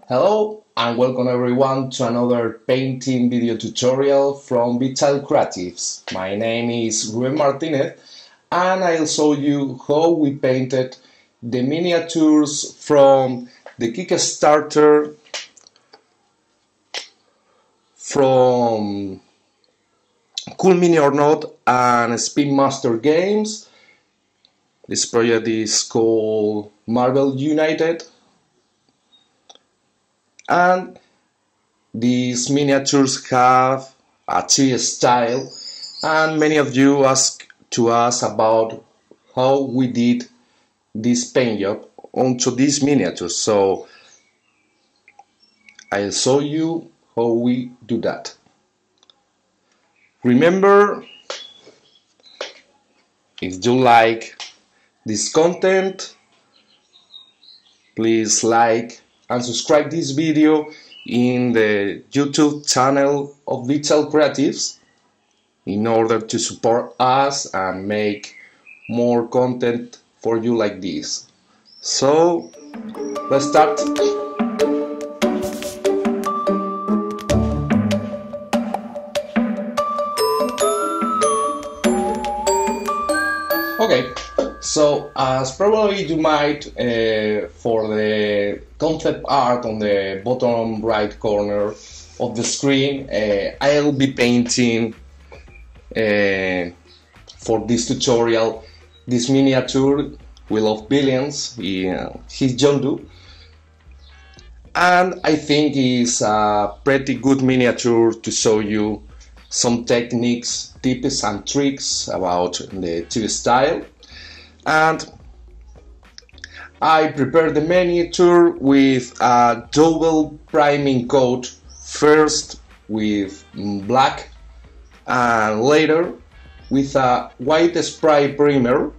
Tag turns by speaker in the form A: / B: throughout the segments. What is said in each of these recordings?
A: Hello and welcome everyone to another painting video tutorial from Bigchild Creatives. My name is Ruben Martinez and I'll show you how we painted the miniatures from the Kickstarter from Cool Mini or Not and Spin Master Games. This project is called Marvel United. And these miniatures have a chibi style, and many of you asked to us about how we did this paint job onto these miniatures. So I'll show you how we do that. Remember, if you like this content, please like and subscribe this video in the YouTube channel of Bigchild Creatives in order to support us and make more content for you like this. So let's start. Okay. So, as probably you might, for the concept art on the bottom right corner of the screen, I'll be painting for this tutorial this miniature Wheel of Billions. He's Yondu, and I think it's a pretty good miniature to show you some techniques, tips and tricks about the chibi style. And I prepared the miniature with a double priming coat, first with black and later with a white spray primer.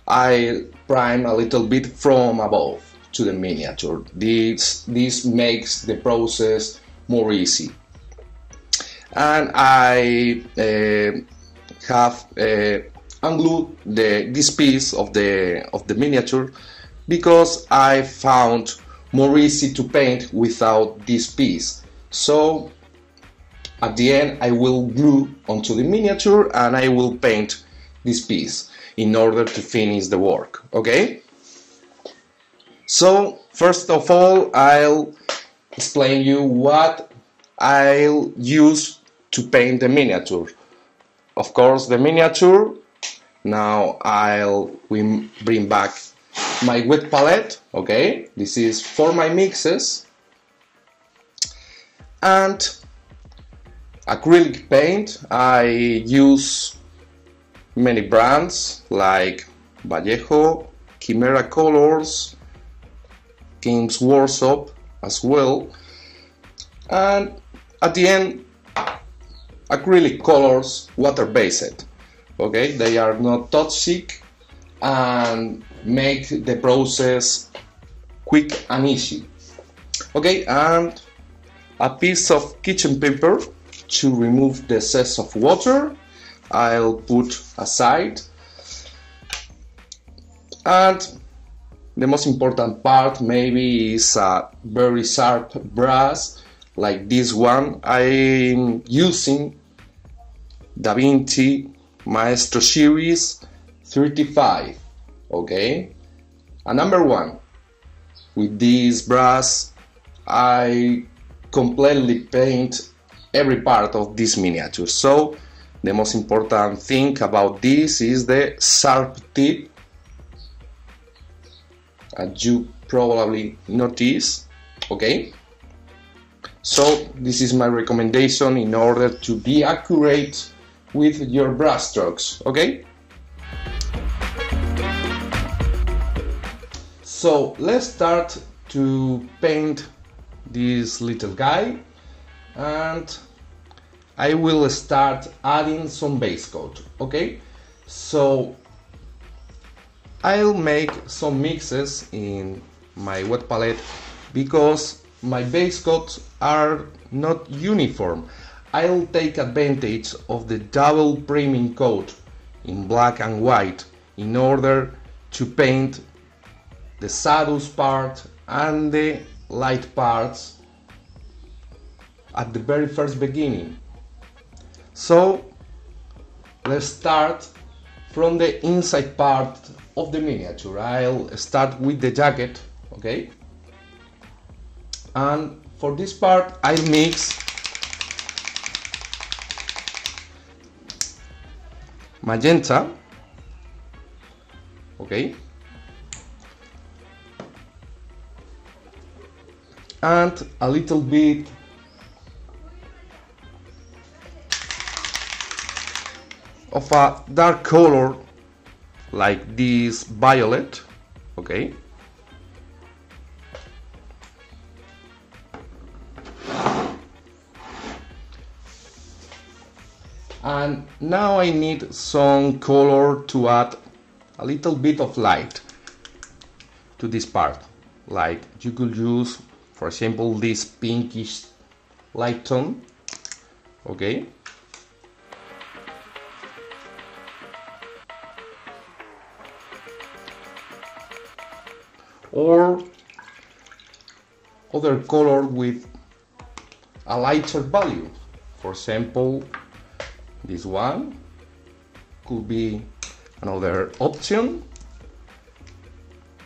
A: I prime a little bit from above to the miniature. This makes the process more easy. And I have unglued this piece of the miniature because I found more easy to paint without this piece. So at the end I will glue onto the miniature and I will paint this piece in order to finish the work. Okay? So first of all I'll explain you what I'll use to paint the miniature. Of course, the miniature. Now I'll bring back my wet palette. Okay, this is for my mixes, and acrylic paint. I use many brands like Vallejo, Chimera Colors, King's Workshop as well, and at the end acrylic colors, water-based. Okay, they are not toxic and make the process quick and easy. Okay, and a piece of kitchen paper to remove the excess of water. I'll put aside. And the most important part maybe is a very sharp brush like this one. I'm using Da Vinci Maestro Series 35. Okay, and number one, with this brush I completely paint every part of this miniature. So the most important thing about this is the sharp tip, as you probably notice. Okay, so this is my recommendation in order to be accurate with your brush strokes. Okay, so let's start to paint this little guy, and I will start adding some base coat. Okay, so I'll make some mixes in my wet palette because my base coats are not uniform. I'll take advantage of the double priming coat in black and white in order to paint the shadows part and the light parts at the very first beginning. So let's start from the inside part of the miniature. I'll start with the jacket, okay? And for this part I'll mix magenta, okay, and a little bit of a dark color like this violet, okay. And now I need some color to add a little bit of light to this part. Like you could use, for example, this pinkish light tone, okay. Or other color with a lighter value. For example, this one could be another option.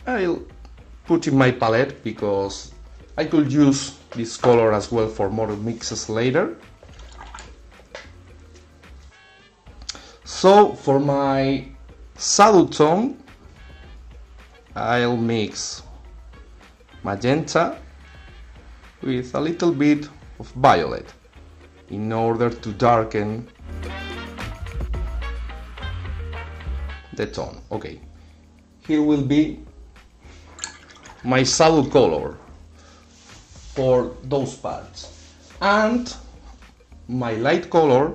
A: I'll put in my palette because I could use this color as well for more mixes later. So for my shadow tone, I'll mix magenta with a little bit of violet in order to darken the tone. Okay, here will be my shadow color for those parts, and my light color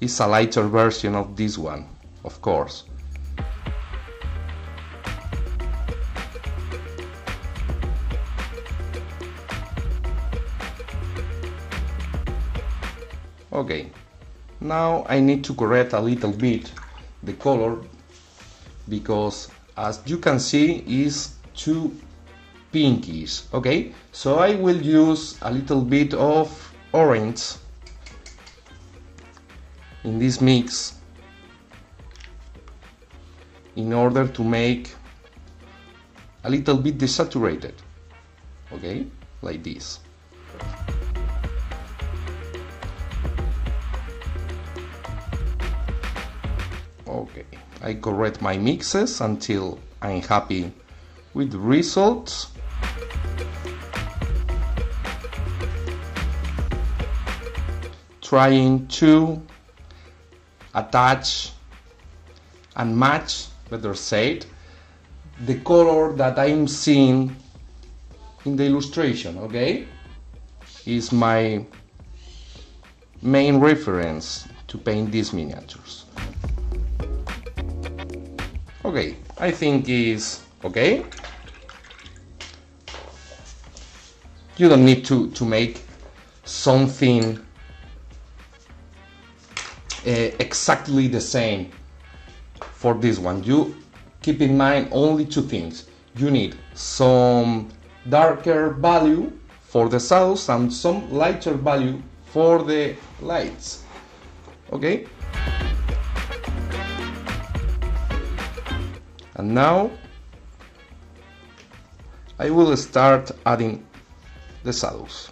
A: is a lighter version of this one, of course. Okay, now I need to correct a little bit the color because, as you can see, is too pinkish. Okay, so I will use a little bit of orange in this mix in order to make a little bit desaturated, okay, like this. Okay, I correct my mixes until I'm happy with the results. Trying to attach and match, better said, the color that I'm seeing in the illustration, okay? Is my main reference to paint these miniatures. Okay, I think is okay. You don't need to make something exactly the same for this one. You keep in mind only two things. You need some darker value for the shadows and some lighter value for the lights. Okay? And now I will start adding the shadows.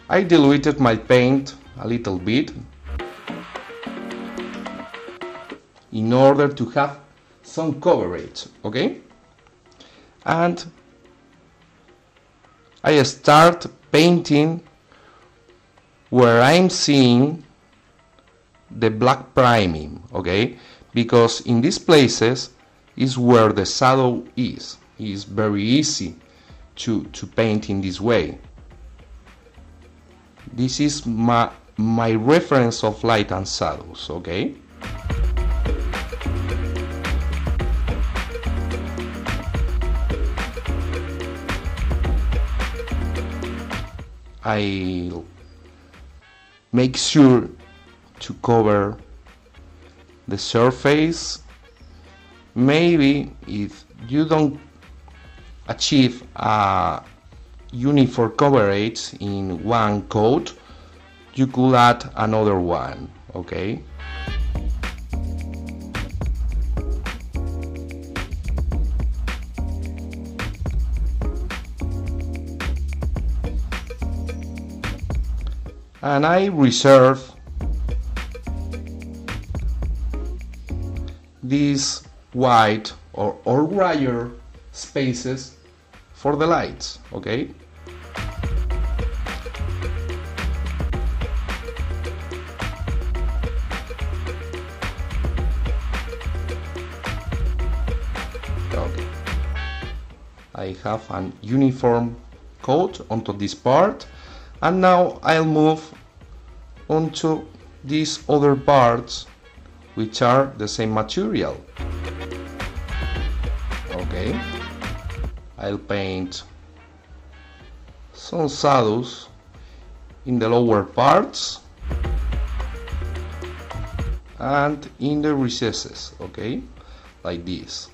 A: I diluted my paint a little bit in order to have some coverage, okay? And I start painting where I'm seeing the black priming, okay? Because in these places is where the shadow is. It's very easy to paint in this way. This is my reference of light and shadows, okay? I'll make sure to cover the surface. Maybe if you don't achieve a uniform coverage in one coat, you could add another one, okay? And I reserve these white or brighter spaces for the lights, okay? Okay. I have an uniform coat onto this part, and now I'll move onto these other parts which are the same material. Okay, I'll paint some shadows in the lower parts and in the recesses, okay, like this.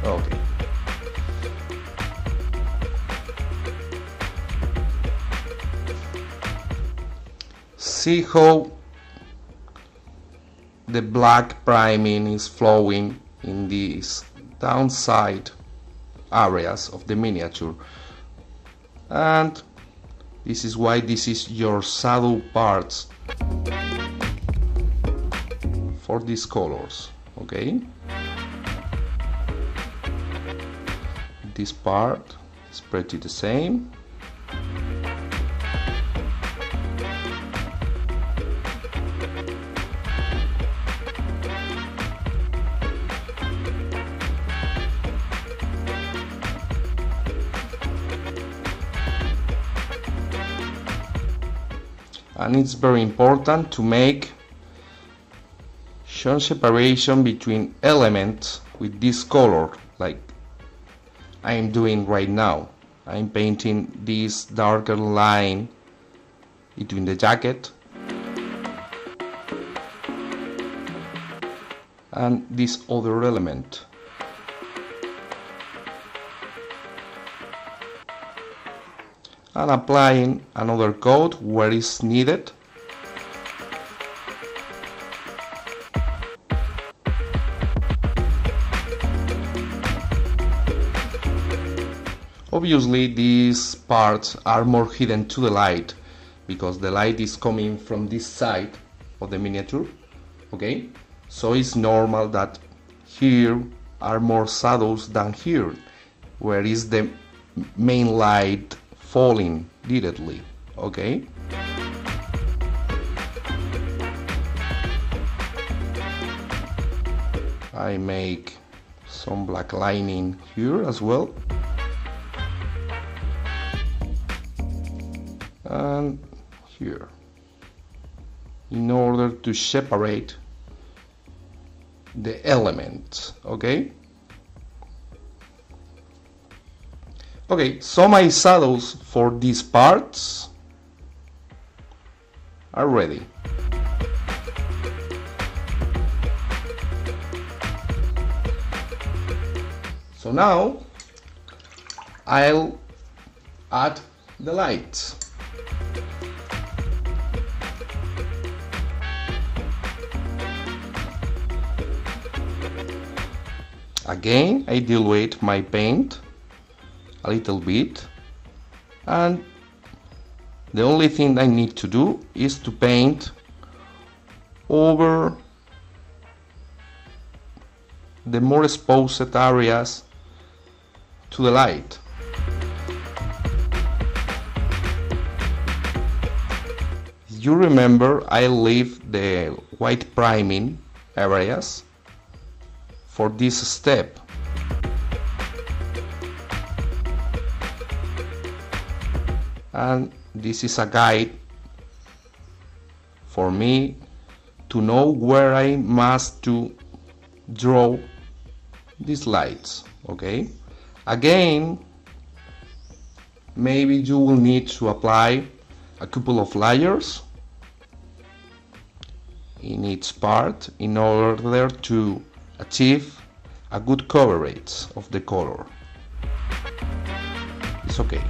A: Okay. See how the black priming is flowing in these downside areas of the miniature, and this is why this is your shadow parts for these colors, okay? This part is pretty the same. And it's very important to make some separation between elements with this color, like I'm doing right now. I'm painting this darker line between the jacket and this other element. And applying another coat where is needed. Obviously these parts are more hidden to the light because the light is coming from this side of the miniature, okay? So it's normal that here are more shadows than here, where is the main light falling directly, okay? I make some black lining here as well, and here, in order to separate the elements, okay? Okay, so my shadows for these parts are ready. So now I'll add the lights. Again, I dilute my paint a little bit, and the only thing I need to do is to paint over the more exposed areas to the light. You remember I leave the white priming areas for this step. And this is a guide for me to know where I must to draw these lights, okay? Again, maybe you will need to apply a couple of layers in each part in order to achieve a good coverage of the color. It's okay.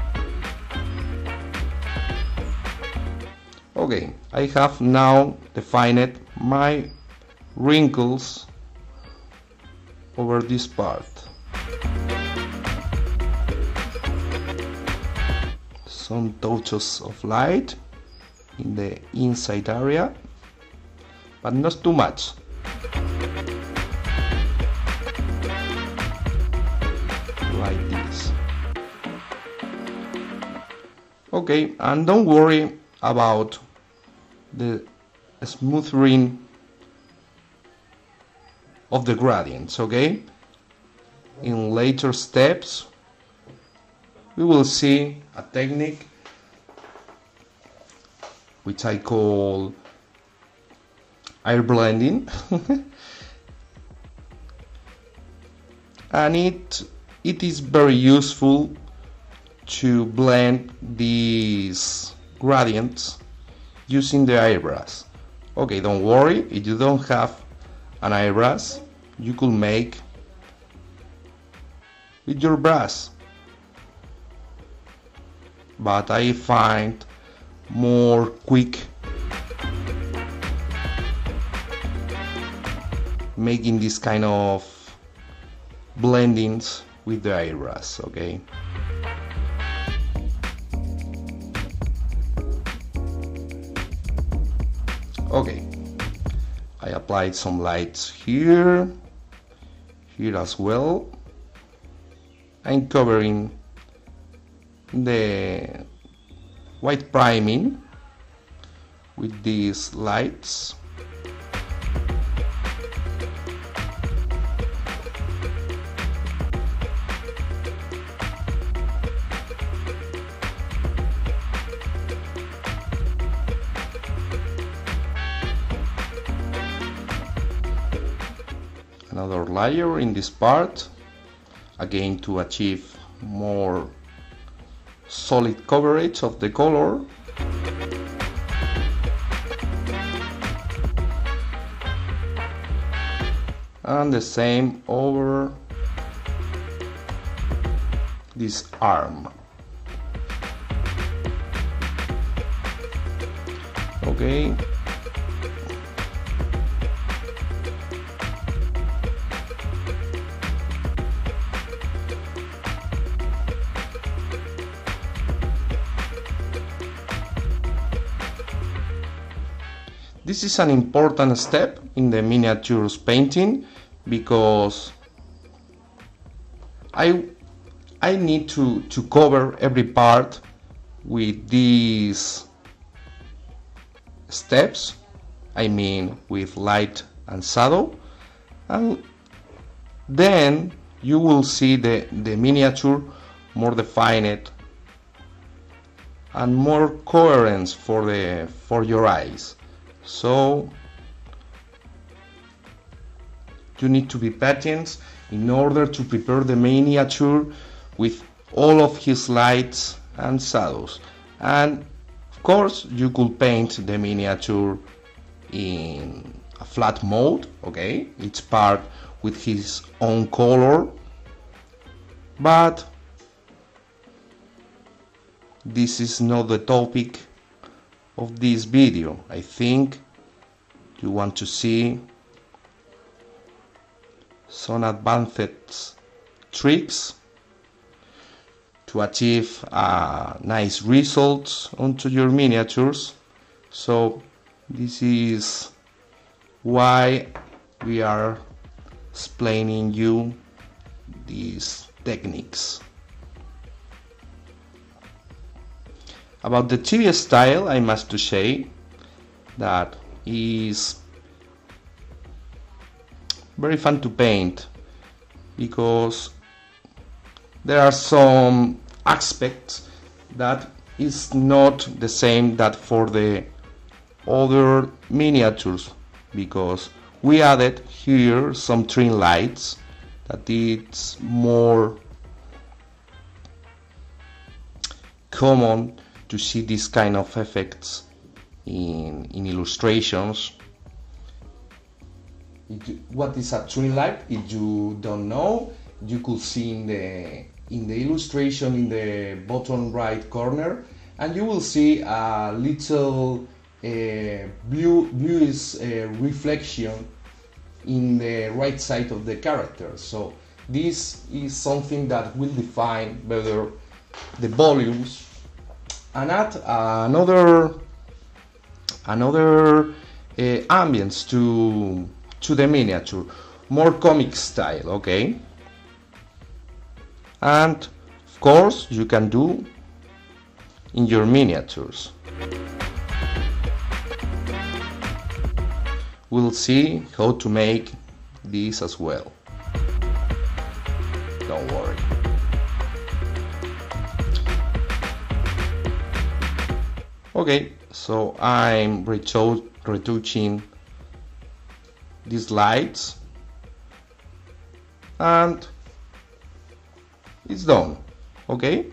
A: Okay, I have now defined my wrinkles over this part. Some touches of light in the inside area, but not too much. Like this. Okay, and don't worry about the smoothing of the gradients, okay? In later steps we will see a technique which I call air blending and it is very useful to blend these gradients using the airbrush. Okay, don't worry, if you don't have an airbrush, you could make with your brush, but I find more quick making this kind of blendings with the airbrush, okay? Okay, I applied some lights here as well. I'm covering the white priming with these lights. Another layer in this part, again to achieve more solid coverage of the color. And the same over this arm. Okay. This is an important step in the miniatures painting because I need to cover every part with these steps, I mean with light and shadow, and then you will see the miniature more defined and more coherence for your eyes. So you need to be patient in order to prepare the miniature with all of his lights and shadows. And of course you could paint the miniature in a flat mode, okay, each part with his own color, but this is not the topic of this video. I think you want to see some advanced tricks to achieve nice results onto your miniatures. So this is why we are explaining you these techniques. About the chibi style, I must to say that is very fun to paint because there are some aspects that is not the same that for the other miniatures, because we added here some trim lights that it's more common to see this kind of effects in illustrations, what is a twin light? If you don't know, you could see in the illustration in the bottom right corner, and you will see a little bluish reflection in the right side of the character. So this is something that will define better the volumes and add another ambience to the miniature, more comic style, okay? And of course you can do in your miniatures. We'll see how to make this as well. Don't worry. Okay, so I'm retouching these lights and it's done. Okay,